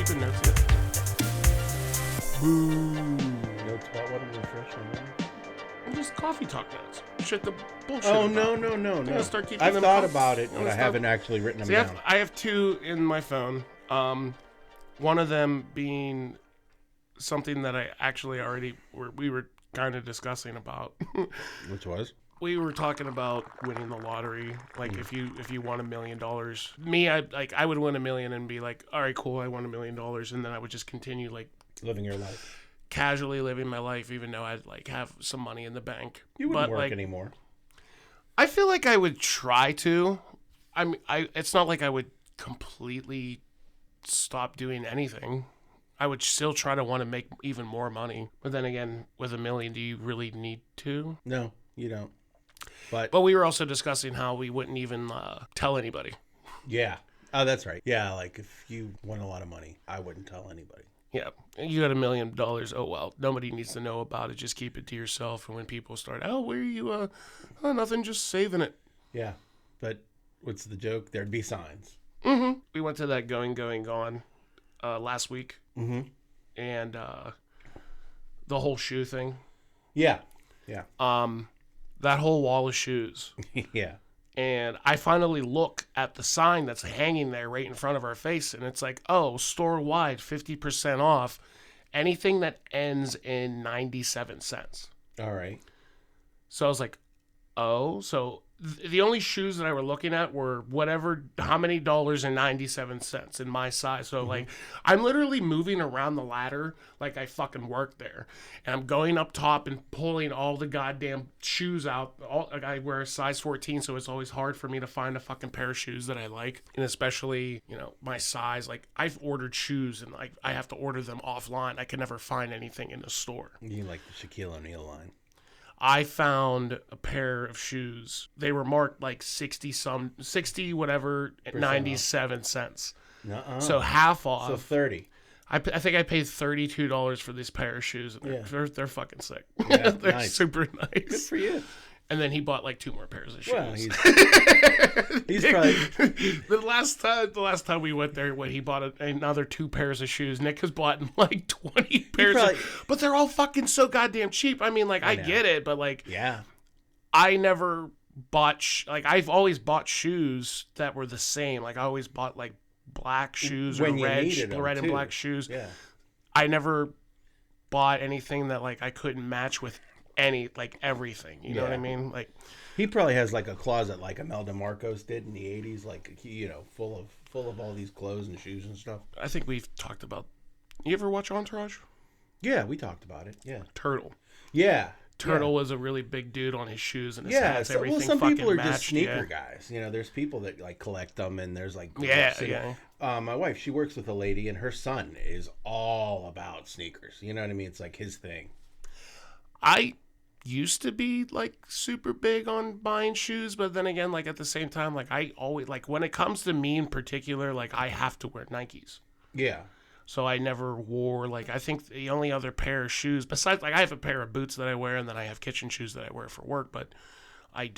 keeping notes yet? Notes about what I'm refreshing. Just coffee talk notes. Shit, the bullshit. Oh, about. no. Start keeping I've them thought up. about it, but I haven't actually written them down. I have two in my phone. One of them being something that I actually we were kind of discussing about. Which was? We were talking about winning the lottery. Like if you won $1 million, me, I would win $1 million and be like, all right, cool, I won $1 million, and then I would just continue like Living your life. Casually living my life, even though I'd like have some money in the bank. You wouldn't work anymore. I feel like I would try to. It's not like I would completely stop doing anything. I would still try to want to make even more money. But then again, with $1 million, do you really need to? No, you don't. But we were also discussing how we wouldn't even tell anybody. Yeah. Oh, that's right. Yeah, like if you won a lot of money, I wouldn't tell anybody. Yeah, you got $1 million. Oh well, nobody needs to know about it. Just keep it to yourself. And when people start, oh, where are you? Oh, nothing, just saving it. Yeah, but what's the joke? There'd be signs. Mm-hmm. We went to that Going Gone last week. Mm-hmm. And the whole shoe thing. Yeah. That whole wall of shoes. Yeah. And I finally look at the sign that's hanging there right in front of our face, and it's like, oh, store-wide, 50% off, anything that ends in 97 cents. All right. So I was like, oh, so the only shoes that I were looking at were how many dollars and 97 cents in my size. So like, I'm literally moving around the ladder like I fucking work there, and I'm going up top and pulling all the goddamn shoes out. I wear a size 14, so it's always hard for me to find a fucking pair of shoes that I like, and especially my size. Like I've ordered shoes and like I have to order them offline. I can never find anything in the store. You like the Shaquille O'Neal line. I found a pair of shoes. They were marked like 60 whatever, 97 cents. Nuh-uh. So half off. So 30. I think I paid $32 for this pair of shoes. And they're fucking sick. Yeah, they're nice. super nice. Good for you. And then he bought like 2 more pairs of shoes. Well, he's probably... the last time we went there, when he bought another 2 pairs of shoes, Nick has bought like 20 pairs but they're all fucking so goddamn cheap. I mean, like, I get it, but like, yeah, I never bought, I've always bought shoes that were the same. Like, I always bought like black shoes or red and black shoes. Yeah. I never bought anything that like I couldn't match with everything, you know what I mean? Like, he probably has like a closet like Imelda Marcos did in the 80s, like, full of all these clothes and shoes and stuff. I think we've talked about, you ever watch Entourage? Yeah, we talked about it. Yeah. Turtle. Yeah. Turtle was a really big dude on his shoes and his hats. Some fucking people are matched, just sneaker guys. There's people that like collect them, and there's like my wife, she works with a lady, and her son is all about sneakers. You know what I mean? It's like his thing. I used to be like super big on buying shoes, but then again, like at the same time, like I always like when it comes to me in particular, like I have to wear Nikes. Yeah. So I never wore, like, I think the only other pair of shoes, besides, like, I have a pair of boots that I wear, and then I have kitchen shoes that I wear for work, but I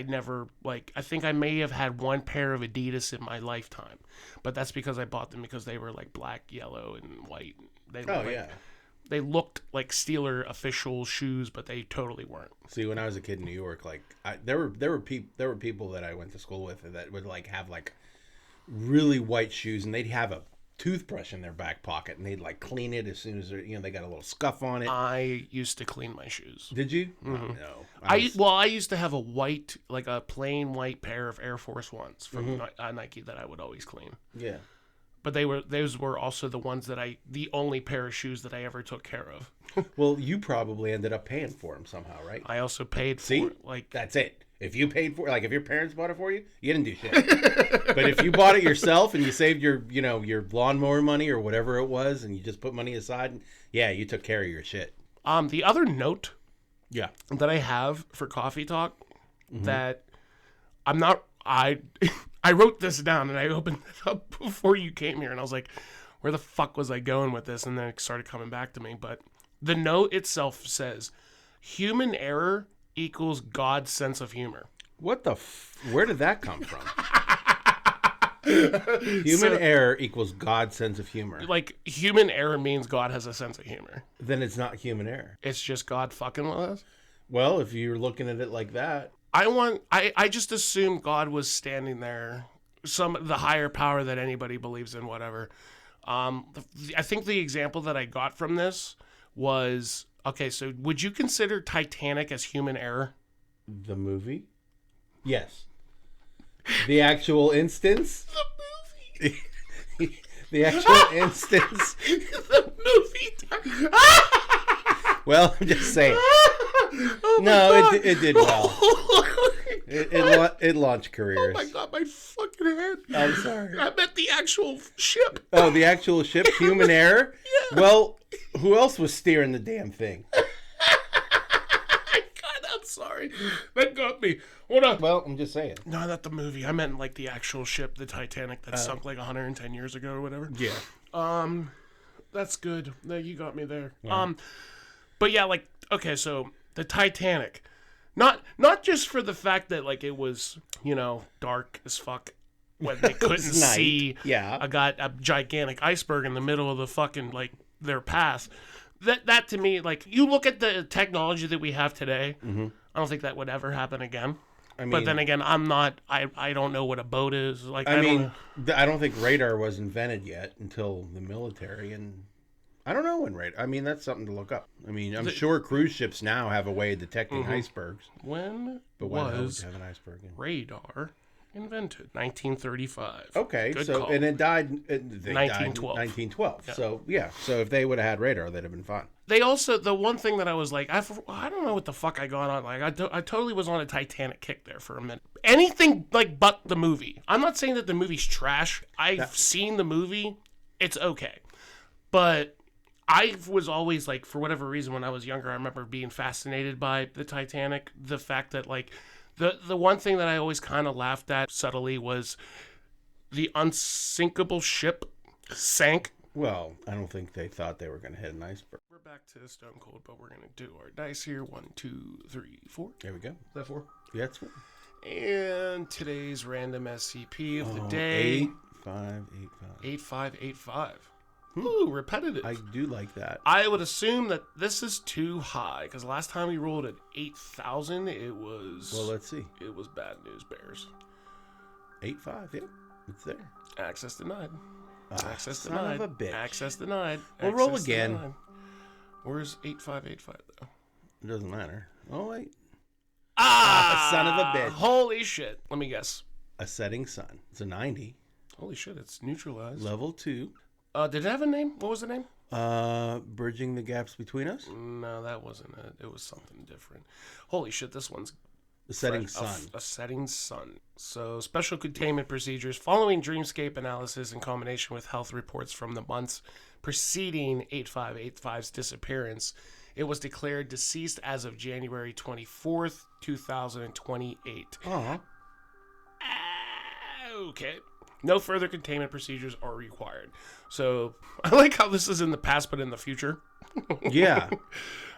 never, like, I think I may have had 1 pair of Adidas in my lifetime, but that's because I bought them because they were, like, black, yellow, and white. They looked like Steeler official shoes, but they totally weren't. See, when I was a kid in New York, like, there were people that I went to school with that would, like, have, like, really white shoes, and they'd have a toothbrush in their back pocket, and they'd like clean it as soon as they got a little scuff on it. I used to clean my shoes. Did you? Mm-hmm. No. I used to have a plain white pair of Air Force Ones from Nike that I would always clean. Yeah. But those were also the ones the only pair of shoes that I ever took care of. Well, you probably ended up paying for them somehow, right? I also paid for it. Like, that's it. If you paid for it, like if your parents bought it for you, you didn't do shit. But if you bought it yourself and you saved your lawnmower money or whatever it was, and you just put money aside, you took care of your shit. The other note that I have for Coffee Talk that I wrote this down and I opened it up before you came here and I was like, where the fuck was I going with this? And then it started coming back to me. But the note itself says, human error equals God's sense of humor. What the where did that come from? Human error equals God's sense of humor. Like, human error means God has a sense of humor. Then it's not human error. It's just God fucking with us. Well, if you're looking at it like that. I just assume God was standing there, the higher power that anybody believes in, whatever. I think the example that I got from this was, okay, so would you consider Titanic as human error? The movie? Yes. The actual instance? The movie. The actual instance? The movie. Well, I'm just saying. Oh no, it did well. It launched careers. Oh my god, my fucking head. I'm sorry. I meant the actual ship. Oh, the actual ship? Human error? Yeah. Well, who else was steering the damn thing? God, I'm sorry. That got me. Hold on. Well, I'm just saying. No, not the movie. I meant like the actual ship, the Titanic that sunk like 110 years ago or whatever. Yeah. That's good. No, you got me there. Yeah. But yeah, like, okay, so the Titanic, not just for the fact that like it was, dark as fuck when they couldn't see a gigantic iceberg in the middle of the fucking like their path. That to me, like, you look at the technology that we have today, I don't think that would ever happen again. I mean, but then again, I don't know what a boat is. Like, I don't think radar was invented yet until the military, and I don't know when radar. I mean, that's something to look up. I mean, I'm sure cruise ships now have a way of detecting icebergs. When was have an iceberg radar invented? 1935. Okay, Good so call. and it died. 1912. 1912. Yeah. So yeah, so if they would have had radar, that'd have been fine. They also, the one thing that I was like, I don't know what the fuck I got on. Like, I totally was on a Titanic kick there for a minute. Anything like but the movie. I'm not saying that the movie's trash. I've seen the movie. It's okay. But I was always like, for whatever reason, when I was younger, I remember being fascinated by the Titanic. The fact that like, the one thing that I always kind of laughed at subtly was the unsinkable ship sank. Well, I don't think they thought they were going to hit an iceberg. We're back to Stone Cold, but we're going to do our dice here. 1, 2, 3, 4. There we go. Is that 4? Yeah, that's 4. And today's random SCP of the day. 8585. 8585. Ooh, repetitive. I do like that. I would assume that this is too high, because last time we rolled at 8,000, it was... Well, let's see. It was bad news bears. 85, yeah. It's there. Access denied. Access son denied. of a bitch. Access denied. We'll roll again. Denied. Where's 8585 though? It doesn't matter. Oh wait. Son of a bitch. Holy shit. Let me guess. A setting sun. It's a 90. Holy shit, it's neutralized. Level 2. Did it have a name? What was the name? Bridging the gaps between us. No, that wasn't it. It was something different. Holy shit, this one's a setting sun. A setting sun. So, special containment procedures following dreamscape analysis in combination with health reports from the months preceding 8585's disappearance, it was declared deceased as of January 24th, 2028. Okay. No further containment procedures are required. So, I like how this is in the past but in the future. Yeah.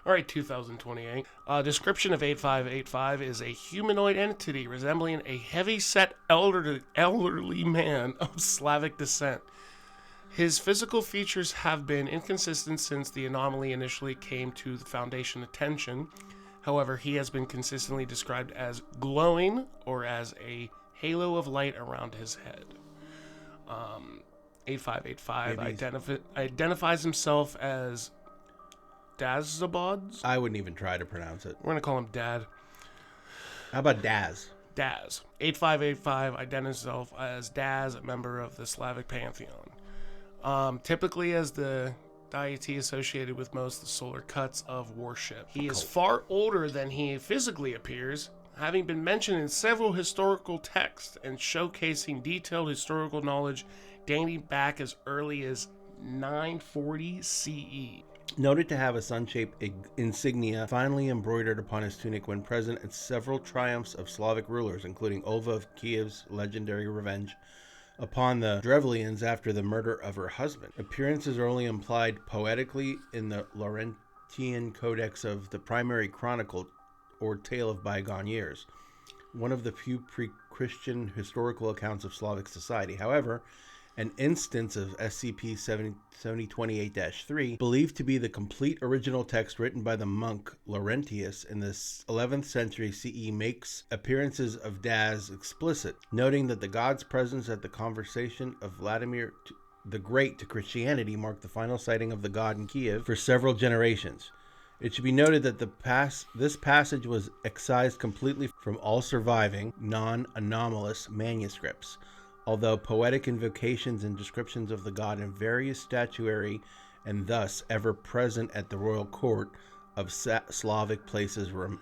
All right, 2028. Description of 8585 is a humanoid entity resembling a heavy-set elderly man of Slavic descent. His physical features have been inconsistent since the anomaly initially came to the Foundation attention. However, he has been consistently described as glowing or as a halo of light around his head. 8585 identifies himself as Dazabods? I wouldn't even try to pronounce it. We're going to call him Dad. How about Daz? Daz. 8585 identifies himself as Daz, a member of the Slavic pantheon. Typically as the deity associated with most of the solar cuts of worship. He is far older than he physically appears, having been mentioned in several historical texts and showcasing detailed historical knowledge dating back as early as 940 CE. Noted to have a sun-shaped insignia finely embroidered upon his tunic when present at several triumphs of Slavic rulers, including Ova of Kiev's legendary revenge upon the Drevlians after the murder of her husband. Appearances are only implied poetically in the Laurentian Codex of the Primary Chronicle or Tale of Bygone Years. one of the few pre-Christian historical accounts of Slavic society. However, an instance of SCP 7028-3, believed to be the complete original text written by the monk Laurentius in the 11th century CE, makes appearances of Daz explicit, noting that the god's presence at the conversion of Vladimir the Great to Christianity marked the final sighting of the god in Kiev for several generations. It should be noted that this passage was excised completely from all surviving, non-anomalous manuscripts, although poetic invocations and descriptions of the god in various statuary and thus ever present at the royal court of Slavic palaces remain.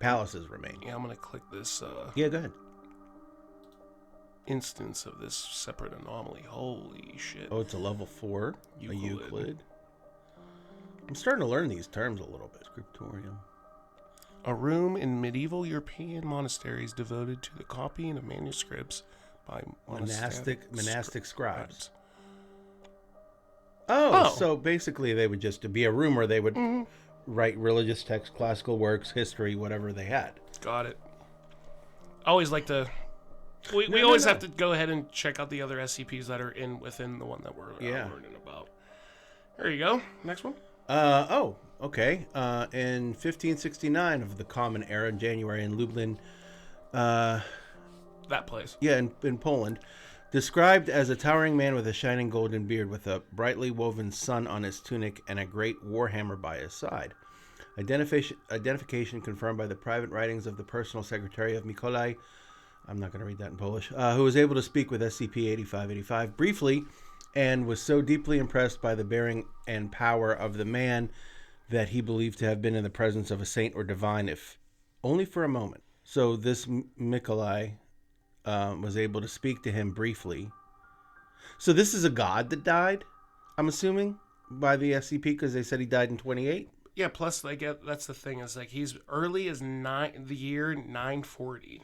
Yeah, I'm going to click this Yeah, go ahead. instance of this separate anomaly. Holy shit. Oh, it's a level 4. Euclid. A Euclid. I'm starting to learn these terms a little bit. Scriptorium. A room in medieval European monasteries devoted to the copying of manuscripts by monastic scribes. Oh, so basically they would just be a room where they would write religious texts, classical works, history, whatever they had. Got it. I always like to... We always have to go ahead and check out the other SCPs that are within the one that we're learning about. There you go. Next one. Okay. In 1569 of the Common Era in January in Lublin, that place. Yeah, in Poland, described as a towering man with a shining golden beard with a brightly woven sun on his tunic and a great warhammer by his side. Identification confirmed by the private writings of the personal secretary of Mikolaj, I'm not going to read that in Polish, who was able to speak with SCP-8585 briefly and was so deeply impressed by the bearing and power of the man that he believed to have been in the presence of a saint or divine, if only for a moment. So this Mikolaj was able to speak to him briefly. So this is a god that died, I'm assuming, by the SCP, because they said he died in 28? Yeah, plus that's the thing, is like he's early as the year 940.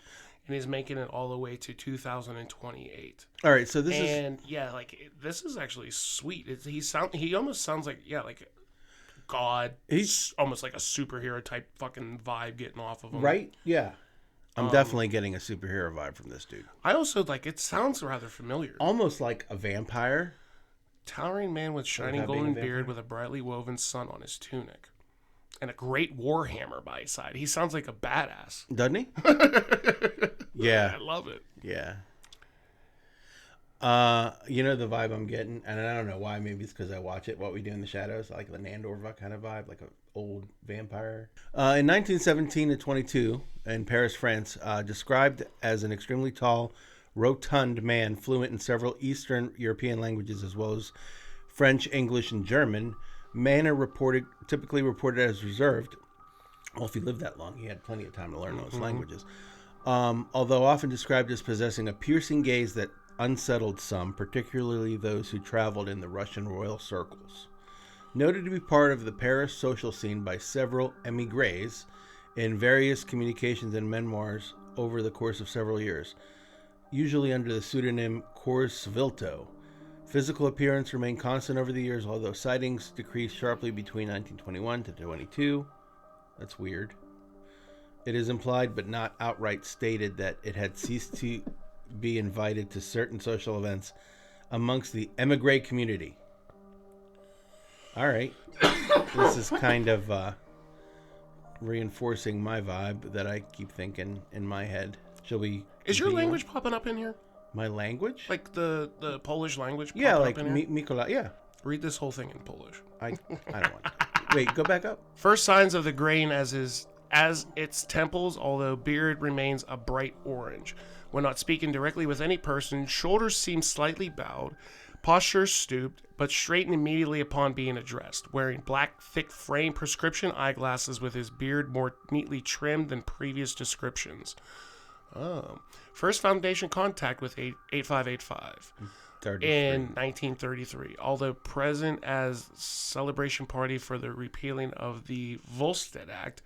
And he's making it all the way to 2028. All right, so this this is actually sweet. He almost sounds like like God. He's almost like a superhero type fucking vibe getting off of him. Right? Yeah. I'm definitely getting a superhero vibe from this dude. I also it sounds rather familiar. Almost like a vampire. Towering man with shining golden beard with a brightly woven sun on his tunic. And a great warhammer by his side. He sounds like a badass. Doesn't he? Yeah. I love it. Yeah. You know the vibe I'm getting, and I don't know why. Maybe it's because I watch it, What We Do in the Shadows, like the Nandor kind of vibe, like an old vampire. In 1917 to 22, in Paris, France, described as an extremely tall, rotund man, fluent in several Eastern European languages as well as French, English, and German. Manner typically reported as reserved. Well, if he lived that long, he had plenty of time to learn those languages. Although often described as possessing a piercing gaze that unsettled some, particularly those who traveled in the Russian royal circles. Noted to be part of the Paris social scene by several émigrés in various communications and memoirs over the course of several years, usually under the pseudonym Cors Vilto. Physical appearance remained constant over the years, although sightings decreased sharply between 1921 to 22. That's weird. It is implied but not outright stated that it had ceased to be invited to certain social events amongst the émigré community. All right. This is kind of reinforcing my vibe that I keep thinking in my head. Shall we? Is your language popping up in here? My language? Like the Polish language? Yeah, like up in here? Mikola. Yeah. Read this whole thing in Polish. I don't want to. Wait, go back up. First signs of the grain as its temples, although beard remains a bright orange. When not speaking directly with any person, shoulders seem slightly bowed, posture stooped, but straightened immediately upon being addressed, wearing black, thick-frame prescription eyeglasses with his beard more neatly trimmed than previous descriptions. First Foundation contact with 8585 in 1933, although present as celebration party for the repealing of the Volstead Act.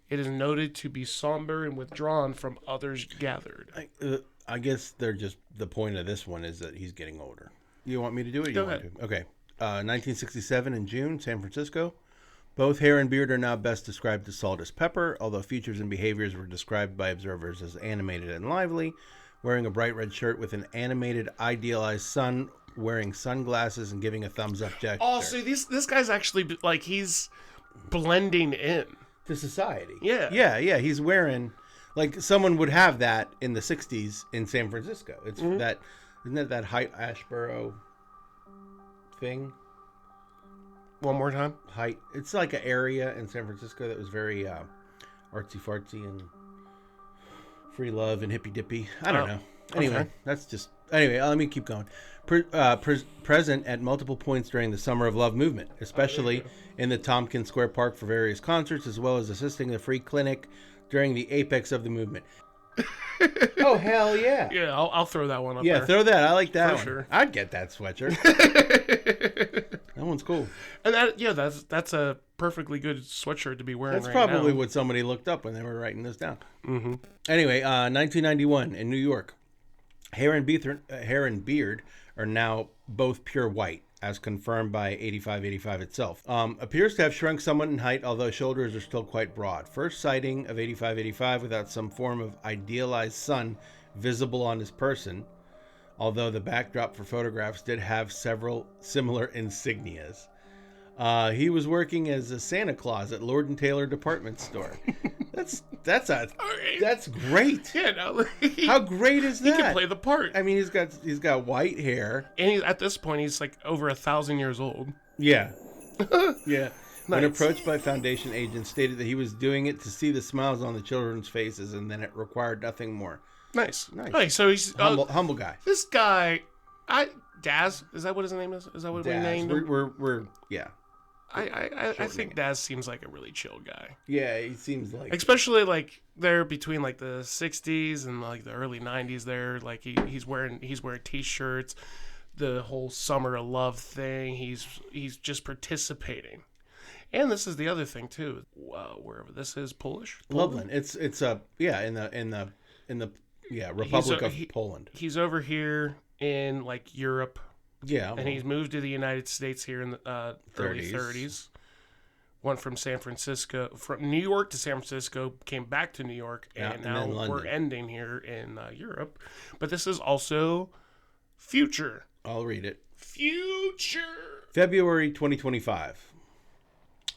It is noted to be somber and withdrawn from others gathered. I guess they're just, the point of this one is that he's getting older. You want me to do it? Go ahead. Okay. 1967 in June, San Francisco. Both hair and beard are now best described as salt as pepper, although features and behaviors were described by observers as animated and lively, wearing a bright red shirt with an animated, idealized sun, wearing sunglasses and giving a thumbs up gesture. Oh, so this guy's actually, like, he's blending in. To society. Yeah. Yeah, he's wearing, like, someone would have that in the 60s in San Francisco. It's that, isn't that Height Ashboro thing? One more time. Height. It's like an area in San Francisco that was very artsy fartsy and free love and hippy dippy. I don't know. Anyway, okay. That's just. Anyway, let me keep going. Present at multiple points during the Summer of Love movement, especially in the Tompkins Square Park for various concerts, as well as assisting the free clinic during the apex of the movement. Oh, hell yeah. Yeah, I'll throw that one up there. Yeah, throw that. I like that For one. sure. I'd get that sweatshirt. That one's cool. And that's a perfectly good sweatshirt to be wearing That's right probably now. what somebody looked up when they were writing this down. Mm-hmm. Anyway, 1991 in New York. Hair and beard are now both pure white, as confirmed by 8585 itself. Appears to have shrunk somewhat in height, although shoulders are still quite broad. First sighting of 8585 without some form of idealized sun visible on his person, although the backdrop for photographs did have several similar insignias. He was working as a Santa Claus at Lord & Taylor department store. That's great. Yeah, no. How great is that? He can play the part. I mean, he's got white hair. And at this point, he's like over 1,000 years old. Yeah. Yeah. When Nice. approached by Foundation agents, stated that he was doing it to see the smiles on the children's faces, and then it required nothing more. Nice. Hey, so he's Humble guy. This guy, Daz. Is that what his name is? Is that what we named him? We're yeah. I think Daz seems like a really chill guy. Yeah, he seems like. Especially like there between like the 60s and like the early 90s there, like he's wearing t-shirts, the whole Summer of Love thing. He's just participating. And this is the other thing too. Wherever this is, Polish. Loveland. It's in the Republic of Poland. He's over here in like Europe. Yeah. And he's moved to the United States here in the early 30s. Went from New York to San Francisco, came back to New York, and now we're ending here in Europe. But this is also future. I'll read it. Future. February 2025.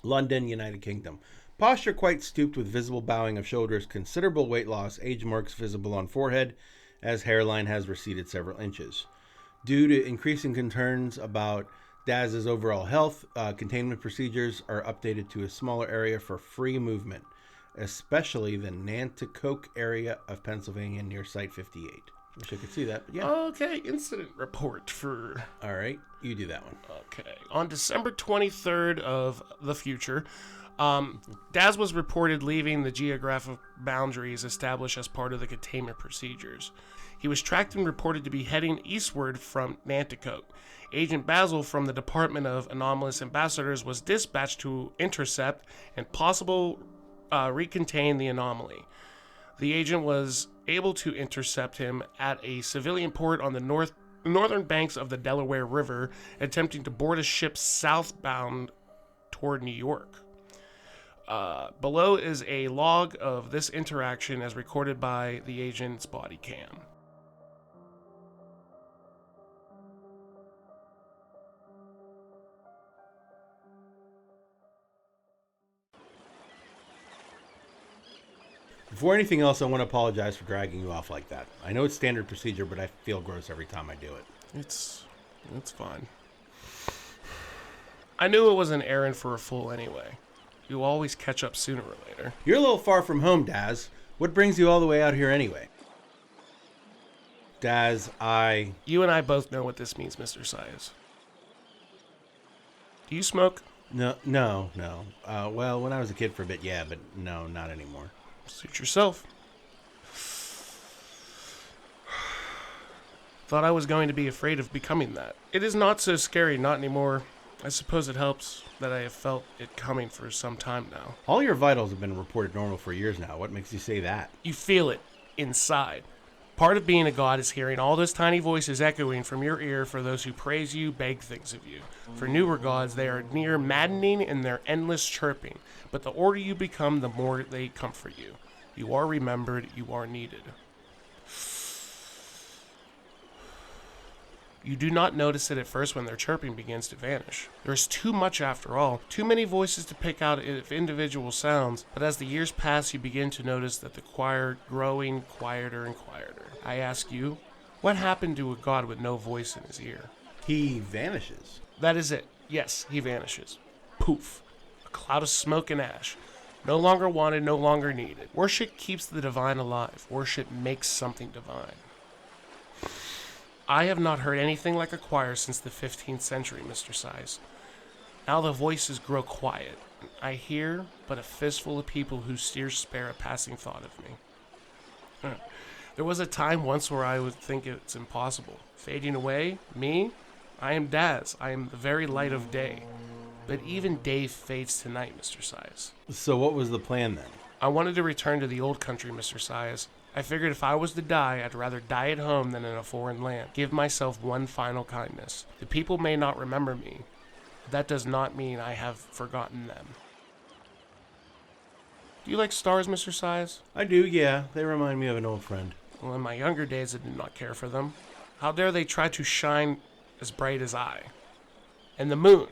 London, United Kingdom. Posture quite stooped with visible bowing of shoulders, considerable weight loss, age marks visible on forehead, as hairline has receded several inches. Due to increasing concerns about Daz's overall health, containment procedures are updated to a smaller area for free movement, especially the Nanticoke area of Pennsylvania near Site 58. Wish I could see that, but yeah. Okay, incident report for... All right, you do that one. Okay. On December 23rd of the future, Daz was reported leaving the geographic boundaries established as part of the containment procedures. He was tracked and reported to be heading eastward from Nanticoke. Agent Basil from the Department of Anomalous Ambassadors was dispatched to intercept and recontain the anomaly. The agent was able to intercept him at a civilian port on the northern banks of the Delaware River, attempting to board a ship southbound toward New York. Below is a log of this interaction as recorded by the agent's body cam. Before anything else, I want to apologize for dragging you off like that. I know it's standard procedure, but I feel gross every time I do it. It's fine. I knew it was an errand for a fool anyway. You always catch up sooner or later. You're a little far from home, Daz. What brings you all the way out here anyway? Daz, You and I both know what this means, Mr. Sias. Do you smoke? No. Well, when I was a kid for a bit, yeah, but no, not anymore. Suit yourself. Thought I was going to be afraid of becoming that. It is not so scary, not anymore. I suppose it helps that I have felt it coming for some time now. All your vitals have been reported normal for years now. What makes you say that? You feel it inside. Part of being a god is hearing all those tiny voices echoing from your ear for those who praise you, beg things of you. For newer gods, they are near maddening in their endless chirping, but the older you become, the more they comfort you. You are remembered, you are needed. You do not notice it at first when their chirping begins to vanish. There is too much after all, too many voices to pick out of individual sounds, but as the years pass you begin to notice that the choir growing quieter and quieter. I ask you, what happened to a god with no voice in his ear? He vanishes. That is it. Yes, he vanishes. Poof. A cloud of smoke and ash. No longer wanted, no longer needed. Worship keeps the divine alive. Worship makes something divine. I have not heard anything like a choir since the 15th century, Mr. Size. Now the voices grow quiet. I hear but a fistful of people who spare a passing thought of me. There was a time once where I would think it's impossible. Fading away? Me? I am Daz. I am the very light of day. But even day fades tonight, Mr. Size. So what was the plan then? I wanted to return to the old country, Mr. Size. I figured if I was to die, I'd rather die at home than in a foreign land. Give myself one final kindness. The people may not remember me. But that does not mean I have forgotten them. Do you like stars, Mr. Size? I do, yeah. They remind me of an old friend. Well, in my younger days, I did not care for them. How dare they try to shine as bright as I? And the moon.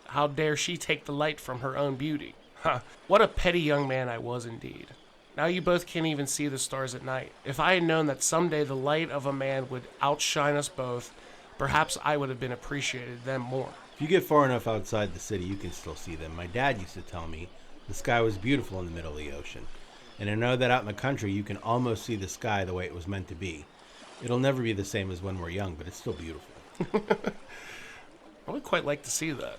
How dare she take the light from her own beauty? Huh. What a petty young man I was indeed. Now you both can't even see the stars at night. If I had known that someday the light of a man would outshine us both, perhaps I would have been appreciated them more. If you get far enough outside the city, you can still see them. My dad used to tell me the sky was beautiful in the middle of the ocean. And I know that out in the country, you can almost see the sky the way it was meant to be. It'll never be the same as when we're young, but it's still beautiful. I would quite like to see that.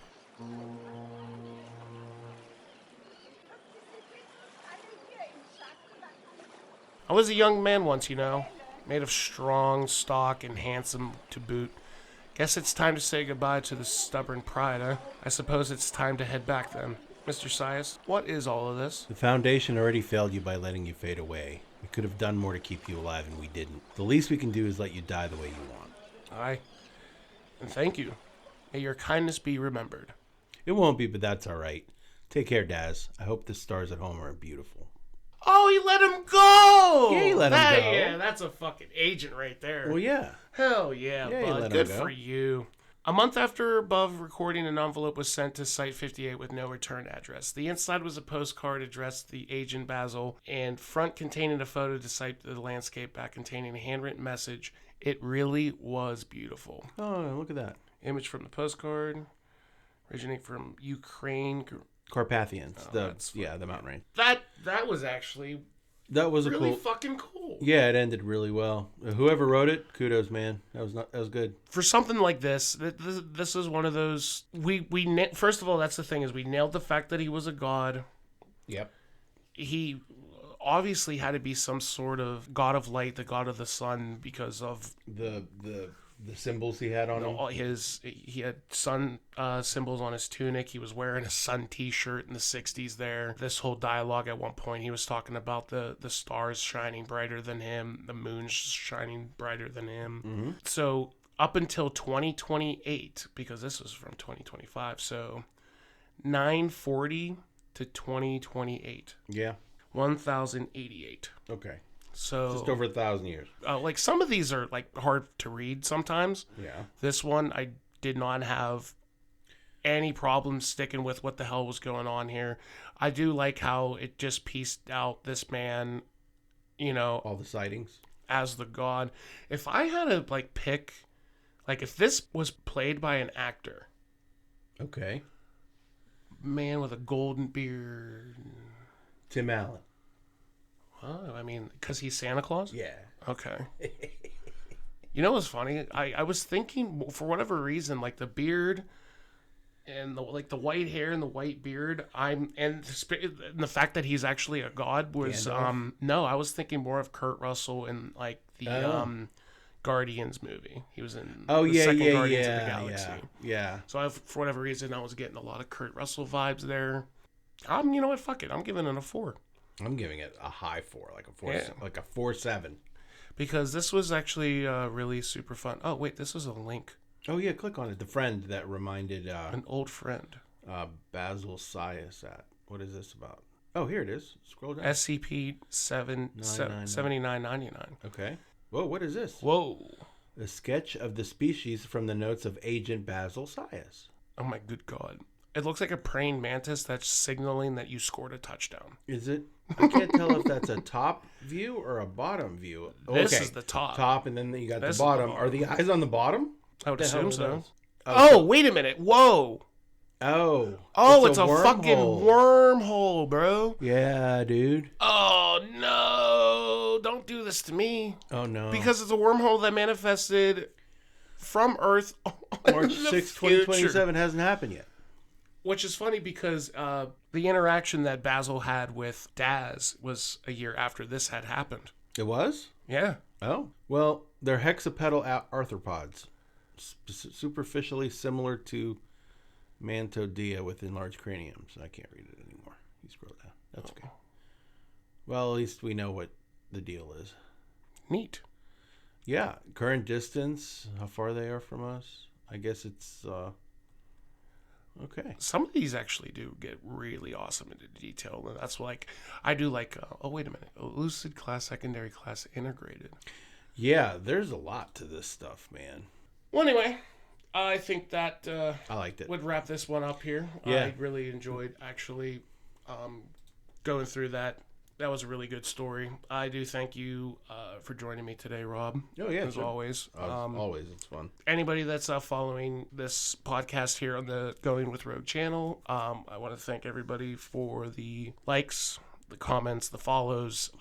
I was a young man once, you know, made of strong stock and handsome to boot. Guess it's time to say goodbye to the stubborn pride, huh? I suppose it's time to head back then. Mr. Sias, what is all of this? The Foundation already failed you by letting you fade away. We could have done more to keep you alive, and we didn't. The least we can do is let you die the way you want. Aye. And thank you. May your kindness be remembered. It won't be, but that's all right. Take care, Daz. I hope the stars at home are beautiful. Oh, he let him go! Yeah, he let him go. Yeah, that's a fucking agent right there. Well, yeah. Hell yeah, Yeah, he bud. let Good him go. for you. A month after above recording, an envelope was sent to Site 58 with no return address. The inside was a postcard addressed to the agent Basil, and front containing a photo to cite the landscape, back containing a handwritten message. It really was beautiful. Oh, look at that. Image from the postcard, originating from Ukraine. Carpathians. Oh, the mountain range. That was actually That was really a cool. fucking cool. Yeah, it ended really well. Whoever wrote it, kudos, man. That was good. For something like this is one of those first of all, that's the thing, is we nailed the fact that he was a god. Yep. He obviously had to be some sort of god of light, the god of the sun, because of The symbols he had on him. he had sun symbols on his tunic. He was wearing a sun t-shirt in the 60s there. This whole dialogue, at one point he was talking about the stars shining brighter than him, the moon shining brighter than him. Mm-hmm. So up until 2028, because this was from 2025, so 940 to 2028. Yeah. 1088. Okay. So Just over 1,000 years. like some of these are like hard to read sometimes. Yeah. This one I did not have any problem sticking with what the hell was going on here. I do like how it just pieced out this man, you know, All the sightings. as the god. If I had to like pick, like if this was played by an actor, Okay. man with a golden beard. Tim Allen. Well, I mean, because he's Santa Claus? Yeah. Okay. You know what's funny? I was thinking, for whatever reason, like the beard and the white hair and the white beard, and the fact that he's actually a god was Gandalf? No, I was thinking more of Kurt Russell in like the Oh. Guardians movie. He was in Oh, the yeah, second yeah, Guardians of the yeah, Galaxy. yeah. So for whatever reason, I was getting a lot of Kurt Russell vibes there. You know what? Fuck it. I'm giving it a 4. I'm giving it a high 4, like a 4, Yeah. like a 4.7. because this was actually really super fun. Oh, wait, this was a link. Oh yeah, click on it. The friend that reminded An old friend. Basil Sias at. What is this about? Oh, here it is. Scroll down. SCP 7999. Okay. Whoa, what is this? Whoa. A sketch of the species from the notes of Agent Basil Sias. Oh my good God. It looks like a praying mantis that's signaling that you scored a touchdown. Is it? I can't tell if that's a top view or a bottom view. This is the top. Top, and then you got This the is the bottom. bottom. Are the eyes on the bottom? I would The hell assume are so. those? Oh, wait a minute. Whoa. Oh, It's a fucking wormhole, bro. Yeah, dude. Oh, no. Don't do this to me. Oh, no. Because it's a wormhole that manifested from Earth March 6, 2027 hasn't happened yet. Which is funny because the interaction that Basil had with Daz was a year after this had happened. It was? Yeah. Oh. Well, they're hexapedal arthropods. Superficially similar to Mantodea with enlarged craniums. I can't read it anymore. You scroll down. That's okay. Well, at least we know what the deal is. Neat. Yeah. Current distance, how far they are from us. I guess it's... Okay. Some of these actually do get really awesome into detail. And that's like, I do like, oh, wait a minute. Lucid class, secondary class, integrated. Yeah, there's a lot to this stuff, man. Well, anyway, I think that I liked it. would wrap this one up here. Yeah. I really enjoyed actually going through that. That was a really good story. I do thank you for joining me today, Rob. Oh, yeah. As always. Always. It's fun. Anybody that's following this podcast here on the Going With Rogue channel, I want to thank everybody for the likes, the comments, the follows.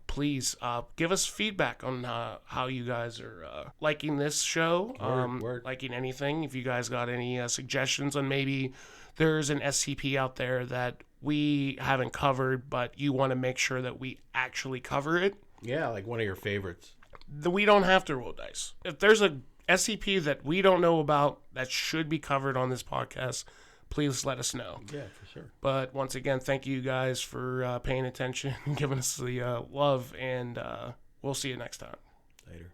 Please give us feedback on how you guys are liking this show, Word. liking anything. If you guys got any suggestions on maybe there's an SCP out there that we haven't covered, but you want to make sure that we actually cover it. Yeah, like one of your favorites. We don't have to roll dice. If there's a SCP that we don't know about that should be covered on this podcast, please let us know. Yeah, for sure. But once again, thank you guys for paying attention and giving us the love, and we'll see you next time. Later.